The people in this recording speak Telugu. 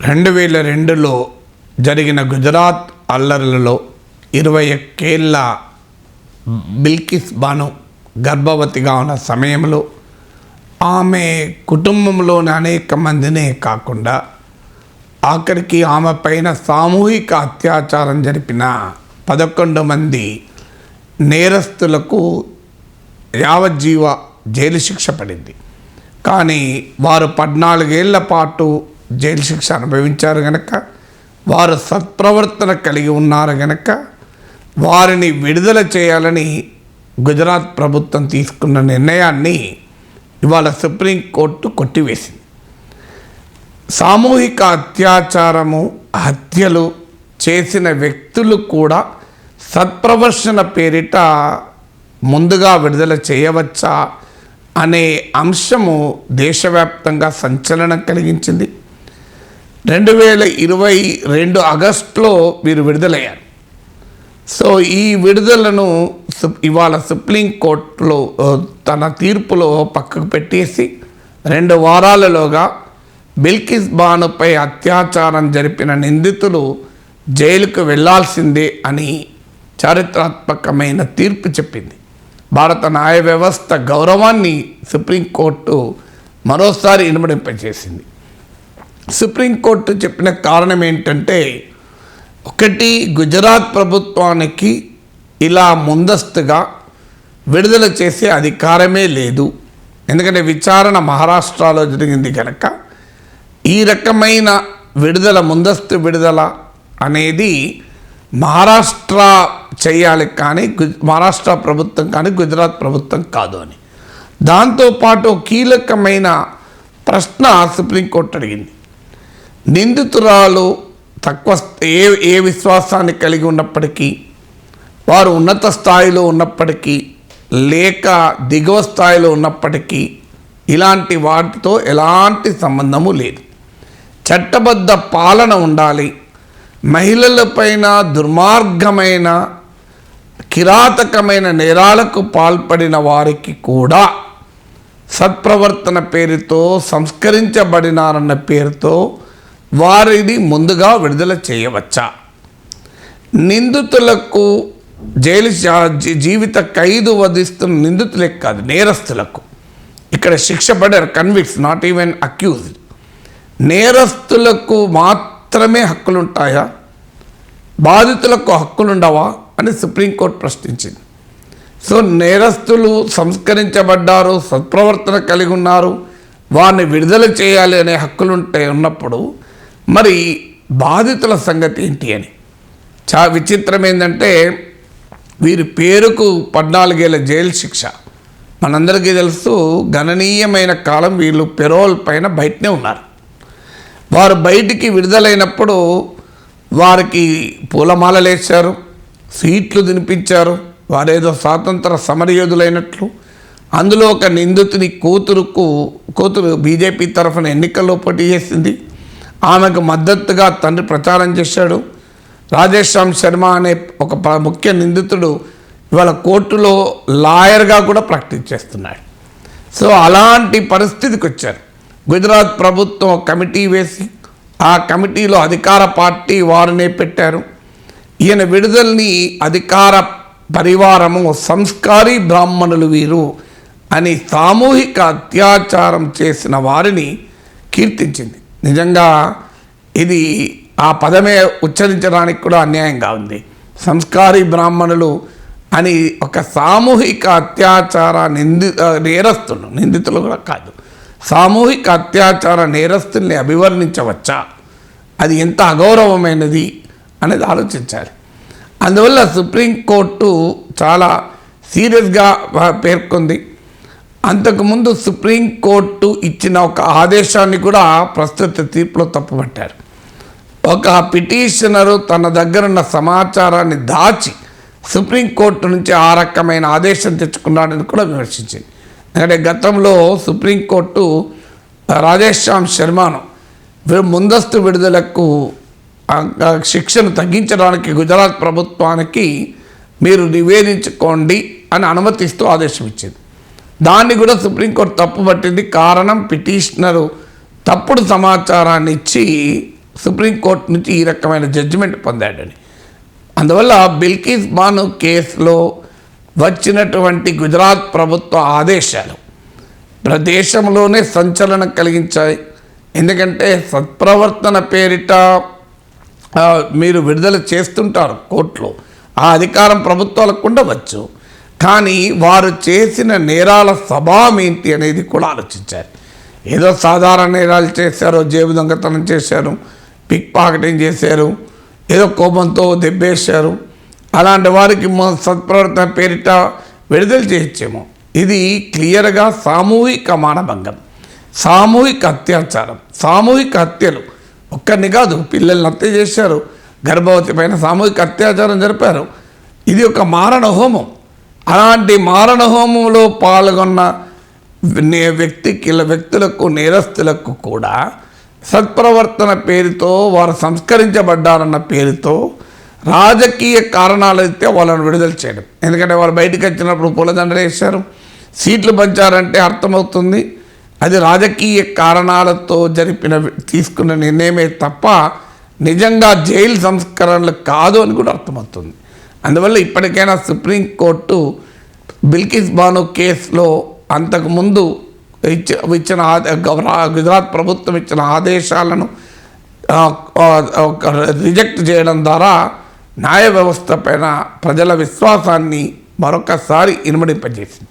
2002లో జరిగిన గుజరాత్ అల్లర్లలో 21 ఏళ్ల బిల్కిస్ బాను గర్భవతిగా ఉన్న సమయంలో ఆమె కుటుంబంలోని అనేక మందినే కాకుండా ఆఖరికి ఆమె పైన సామూహిక అత్యాచారం జరిపిన 11 మంది నేరస్తులకు యావజ్జీవ జైలు శిక్ష పడింది. కానీ వారు 14 ఏళ్ల పాటు జైలు శిక్ష అనుభవించారు గనక, వారు సత్ప్రవర్తన కలిగి ఉన్నారు గనక వారిని విడుదల చేయాలని గుజరాత్ ప్రభుత్వం తీసుకున్న నిర్ణయాన్ని ఇవాళ సుప్రీంకోర్టు కొట్టివేసింది. సామూహిక అత్యాచారము, హత్యలు చేసిన వ్యక్తులు కూడా సత్ప్రవర్తన పేరిట ముందుగా విడుదల చేయవచ్చా అనే అంశము దేశవ్యాప్తంగా సంచలనం కలిగించింది. 2022 ఆగస్టులో వీరు విడుదలయ్యారు. సో ఈ విడుదలను ఇవాళ సుప్రీంకోర్టులో తన తీర్పులో పక్కకు పెట్టేసి 2 వారాలలోగా బిల్కిస్ బానుపై అత్యాచారం జరిపిన నిందితులు జైలుకు వెళ్లాల్సిందే అని చారిత్రాత్మకమైన తీర్పు చెప్పింది. భారత న్యాయ వ్యవస్థ గౌరవాన్ని సుప్రీంకోర్టు మరోసారి ఇనుమడింపజేసింది. సుప్రీంకోర్టు చెప్పిన కారణం ఏంటంటే, ఒకటి, గుజరాత్ ప్రభుత్వానికి ఇలా ముందస్తుగా విడుదల చేసే అధికారమే లేదు. ఎందుకంటే విచారణ మహారాష్ట్రలో జరిగింది కనుక ఈ రకమైన విడుదల, ముందస్తు విడుదల అనేది మహారాష్ట్ర చేయాలి, కానీ మహారాష్ట్ర ప్రభుత్వం కానీ గుజరాత్ ప్రభుత్వం కాదు అని. దాంతోపాటు కీలకమైన ప్రశ్న సుప్రీంకోర్టు అడిగింది. నిందితురాలు తక్కువ ఏ విశ్వాసాన్ని కలిగి ఉన్నప్పటికీ, వారు ఉన్నత స్థాయిలో ఉన్నప్పటికీ లేక దిగువ స్థాయిలో ఉన్నప్పటికీ ఇలాంటి వాటితో ఎలాంటి సంబంధము లేదు. చట్టబద్ధ పాలన ఉండాలి. మహిళలపైన దుర్మార్గమైన కిరాతకమైన నేరాలకు పాల్పడిన వారికి కూడా సత్ప్రవర్తన పేరుతో, సంస్కరించబడినారన్న పేరుతో వారిని ముందుగా విడుదల చేయవచ్చా? నిందితులకు జైలు జీవిత ఖైదు వధిస్తున్న నిందితులే కాదు, నేరస్తులకు ఇక్కడ శిక్ష పడారు, కన్విక్ట్స్, నాట్ ఈవెన్ అక్యూజ్డ్. నేరస్తులకు మాత్రమే హక్కులుంటాయా? బాధితులకు హక్కులుండవా అని సుప్రీంకోర్టు ప్రశ్నించింది. సో నేరస్తులు సంస్కరించబడ్డారు, సత్ప్రవర్తన కలిగి ఉన్నారు, వారిని విడుదల చేయాలి అనే ఉన్నప్పుడు మరి బాధితుల సంగతి ఏంటి అని. విచిత్రం ఏంటంటే, వీరి పేరుకు 14 ఏళ్ల జైలు శిక్ష. మనందరికీ తెలుసు, గణనీయమైన కాలం వీళ్ళు పెరోల్ పైన బయటనే ఉన్నారు. వారు బయటికి విడుదలైనప్పుడు వారికి పూలమాలలు వేశారు, స్వీట్లు తినిపించారు, వారేదో స్వాతంత్ర సమరయోధులైనట్లు. అందులో ఒక నిందితుని కూతురు బీజేపీ తరఫున ఎన్నికల్లో పోటీ చేసింది. ఆమెకు మద్దతుగా తండ్రి ప్రచారం చేశాడు. రాజేష్ శ్యామ్ శర్మ అనే ఒక ముఖ్య నిందితుడు ఇవాళ కోర్టులో లాయర్గా కూడా ప్రాక్టీస్ చేస్తున్నాడు. సో అలాంటి పరిస్థితికి వచ్చారు. గుజరాత్ ప్రభుత్వం కమిటీ వేసి ఆ కమిటీలో అధికార పార్టీ వారినే పెట్టారు. ఈయన విడుదలని అధికార పరివారము సంస్కారీ బ్రాహ్మణులు వీరు అని సామూహిక అత్యాచారం చేసిన వారిని కీర్తించింది. నిజంగా ఇది ఆ పదమే ఉచ్చరించడానికి కూడా అన్యాయంగా ఉంది. సంస్కారీ బ్రాహ్మణులు అని ఒక సామూహిక అత్యాచార నిందితులు కూడా కాదు, సామూహిక అత్యాచార నేరస్తుల్ని అభివర్ణించవచ్చా? అది ఎంత అగౌరవమైనది అనేది ఆలోచించాలి. అందువల్ల సుప్రీంకోర్టు చాలా సీరియస్గా పేర్కొంది. అంతకుముందు సుప్రీంకోర్టు ఇచ్చిన ఒక ఆదేశాన్ని కూడా ప్రస్తుత తీర్పులో తప్పుపట్టారు. ఒక పిటిషనరు తన దగ్గరున్న సమాచారాన్ని దాచి సుప్రీంకోర్టు నుంచి ఆ రకమైన ఆదేశం తెచ్చుకున్నాడని కూడా విమర్శించింది. ఎందుకంటే గతంలో సుప్రీంకోర్టు రాజేష్ శ్యామ్ శర్మను ముందస్తు విడుదలకు శిక్షను తగ్గించడానికి గుజరాత్ ప్రభుత్వానికి మీరు నివేదించుకోండి అని అనుమతిస్తూ ఆదేశం ఇచ్చింది. దాన్ని కూడా సుప్రీంకోర్టు తప్పుపట్టింది. కారణం, పిటిషనరు తప్పుడు సమాచారాన్ని ఇచ్చి సుప్రీంకోర్టు నుంచి ఈ రకమైన జడ్జిమెంట్ పొందాడని. అందువల్ల బిల్కిస్ బాను కేసులో వచ్చినటువంటి గుజరాత్ ప్రభుత్వ ఆదేశాలు దేశంలోనే సంచలనం కలిగించాయి. ఎందుకంటే సత్ప్రవర్తన పేరిట మీరు విడుదల చేస్తుంటారు కోర్టులో, ఆ అధికారం ప్రభుత్వాలకు ఉండవచ్చు, కానీ వారు చేసిన నేరాల స్వభావం ఏంటి అనేది కూడా ఆలోచించారు. ఏదో సాధారణ నేరాలు చేశారు, జేబు దొంగతనం చేశారు, పిక్ పాకెటింగ్ చేశారు, ఏదో కోపంతో దెబ్బేశారు, అలాంటి వారికి సత్ప్రవర్తన పేరిట విడుదల చేయొచ్చేమో. ఇది క్లియర్గా సామూహిక మానభంగం, సామూహిక అత్యాచారం, సామూహిక హత్యలు. ఒక్కరిని కాదు, పిల్లల్ని హత్య చేశారు, గర్భవతి పైన సామూహిక అత్యాచారం జరిపారు. ఇది ఒక మారణ హోమం. అలాంటి మారణ హోమంలో పాల్గొన్న వ్యక్తులకు, నేరస్తులకు కూడా సత్ప్రవర్తన పేరుతో, వారు సంస్కరించబడ్డారన్న పేరుతో రాజకీయ కారణాలైతే వాళ్ళని విడుదల చేయడం. ఎందుకంటే వాళ్ళు బయటకు వచ్చినప్పుడు పూలదండలు వేశారు, సీట్లు పంచారంటే అర్థమవుతుంది అది రాజకీయ కారణాలతో తీసుకున్న నిర్ణయమే తప్ప నిజంగా జైలు సంస్కరణలు కాదు అని కూడా అర్థమవుతుంది. అందువల్ల ఇప్పటికైనా సుప్రీంకోర్టు బిల్కిస్ బాను కేసులో అంతకుముందు ఇచ్చిన గుజరాత్ ప్రభుత్వం ఇచ్చిన ఆదేశాలను రిజెక్ట్ చేయడం ద్వారా న్యాయ వ్యవస్థ పైన ప్రజల విశ్వాసాన్ని మరొకసారి ఇనుమడింపజేసింది.